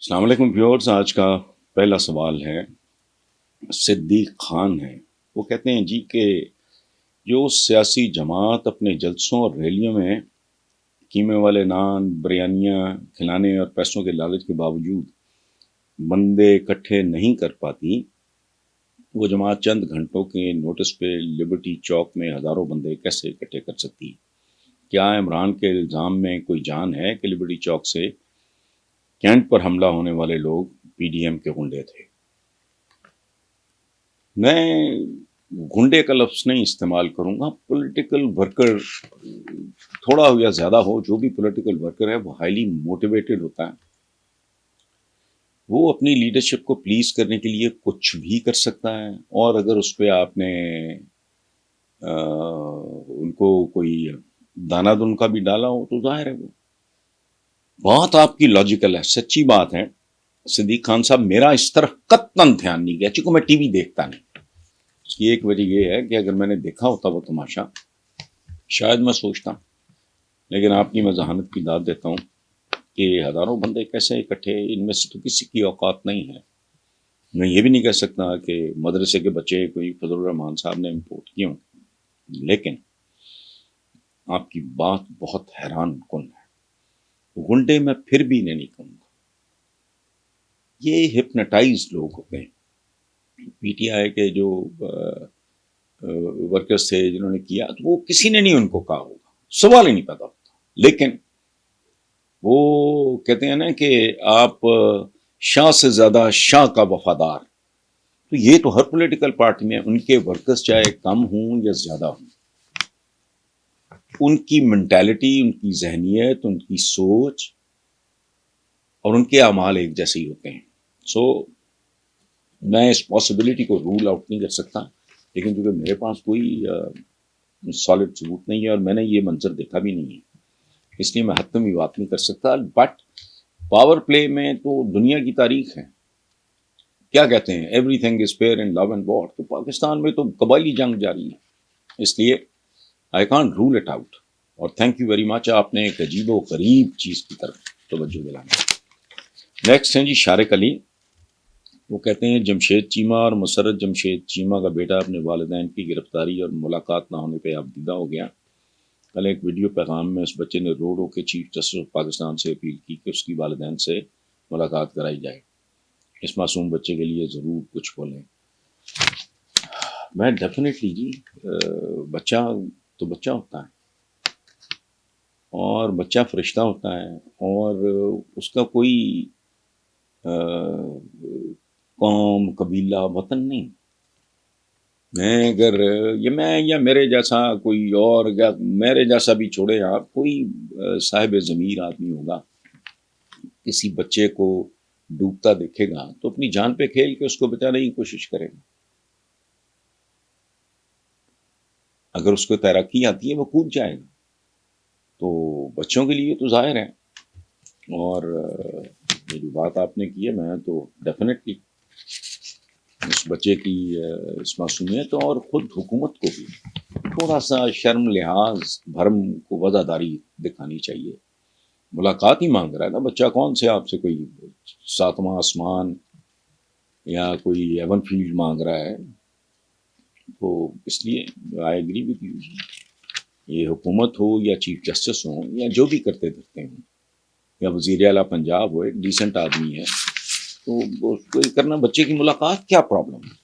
السلام علیکم ویورز، آج کا پہلا سوال ہے صدیق خان ہے۔ وہ کہتے ہیں جی کہ جو سیاسی جماعت اپنے جلسوں اور ریلیوں میں قیمے والے نان بریانیاں کھلانے اور پیسوں کے لالچ کے باوجود بندے اکٹھے نہیں کر پاتی، وہ جماعت چند گھنٹوں کے نوٹس پہ لبرٹی چوک میں ہزاروں بندے کیسے اکٹھے کر سکتی؟ کیا عمران کے الزام میں کوئی جان ہے کہ لبرٹی چوک سے کینٹ پر حملہ ہونے والے لوگ پی ڈی ایم کے گنڈے تھے؟ میں گنڈے کا لفظ نہیں استعمال کروں گا، پولیٹیکل ورکر تھوڑا ہو یا زیادہ ہو، جو بھی پولیٹیکل ورکر ہے وہ ہائیلی موٹیویٹڈ ہوتا ہے، وہ اپنی لیڈرشپ کو پلیز کرنے کے لیے کچھ بھی کر سکتا ہے، اور اگر اس پہ آپ نے ان کو کوئی دانا دن کا بھی ڈالا ہو تو ظاہر ہے وہ بات آپ کی لاجیکل ہے، سچی بات ہے۔ صدیق خان صاحب، میرا اس طرف قطعاً دھیان نہیں گیا، چونکہ میں ٹی وی دیکھتا نہیں۔ اس کی ایک وجہ یہ ہے کہ اگر میں نے دیکھا ہوتا وہ تماشا شاید میں سوچتا، لیکن آپ کی میں ذہانت کی داد دیتا ہوں کہ ہزاروں بندے کیسے اکٹھے، ان میں سے تو کسی کی اوقات نہیں ہے۔ میں یہ بھی نہیں کہہ سکتا کہ مدرسے کے بچے کوئی فضل الرحمان صاحب نے امپورٹ کیے ہوں، لیکن آپ کی بات بہت حیران کن ہے۔ گنڈے میں پھر بھی نہیں کہوں گا، یہ ہپناٹائز لوگ ہوتے ہیں۔ پی ٹی آئی کے جو ورکرز تھے جنہوں نے کیا، تو وہ کسی نے نہیں ان کو کہا ہوگا، سوال ہی نہیں پیدا ہوتا، لیکن وہ کہتے ہیں نا کہ آپ شاہ سے زیادہ شاہ کا وفادار، تو یہ تو ہر پولیٹیکل پارٹی میں ان کے ورکرز چاہے کم ہوں یا زیادہ ہوں، ان کی مینٹیلٹی، ان کی ذہنیت، ان کی سوچ اور ان کے اعمال ایک جیسے ہی ہوتے ہیں۔ سو میں اس پاسبلٹی کو رول آؤٹ نہیں کر سکتا، لیکن کیونکہ میرے پاس کوئی سالڈ ثبوت نہیں ہے اور میں نے یہ منظر دیکھا بھی نہیں ہے، اس لیے میں حتمی بات نہیں کر سکتا۔ بٹ پاور پلے میں تو دنیا کی تاریخ ہے، کیا کہتے ہیں، everything is fair in love and war, تو پاکستان میں تو قبائلی جنگ جاری ہے، اس لیے I can't rule it out. اور تھینک یو ویری مچ، آپ نے ایک عجیب و غریب چیز کی طرف توجہ دلانا۔ نیکسٹ ہیں جی شارق علی، وہ کہتے ہیں جمشید چیمہ اور مسرت جمشید چیمہ کا بیٹا اپنے والدین کی گرفتاری اور ملاقات نہ ہونے پہ اب دیدہ ہو گیا۔ کل ایک ویڈیو پیغام میں اس بچے نے رو رو کے چیف جسٹس آف پاکستان سے اپیل کی کہ اس کی والدین سے ملاقات کرائی جائے، اس معصوم بچے کے لیے ضرور کچھ بولیں۔ میں ڈیفینیٹلی جی، بچہ تو بچہ ہوتا ہے، اور بچہ فرشتہ ہوتا ہے، اور اس کا کوئی قوم، قبیلہ، وطن نہیں۔ میں اگر میں یا میرے جیسا کوئی اور، یا میرے جیسا بھی چھوڑے آپ، کوئی صاحب ضمیر آدمی ہوگا، کسی بچے کو ڈوبتا دیکھے گا تو اپنی جان پہ کھیل کے اس کو بچانے کی کوشش کرے گا۔ اگر اس کو تیراکی آتی ہے وہ کود جائے گا، تو بچوں کے لیے تو ظاہر ہے۔ اور یہ جو بات آپ نے کی ہے، میں تو ڈیفینیٹلی اس بچے کی اس معصومیت اور خود حکومت کو بھی تھوڑا سا شرم، لحاظ، بھرم کو وزاداری دکھانی چاہیے۔ ملاقات ہی مانگ رہا ہے نا بچہ، کون سے آپ سے کوئی ساتواں آسمان یا کوئی ایون فیلڈ مانگ رہا ہے؟ تو اس لیے آئی ایگری وتھ یو، یہ حکومت ہو یا چیف جسٹس ہوں یا جو بھی کرتے دھرتے ہوں، یا وزیر اعلیٰ پنجاب ہو، ایک ڈیسنٹ آدمی ہے تو اس کو کرنا، بچے کی ملاقات کیا پرابلم ہے؟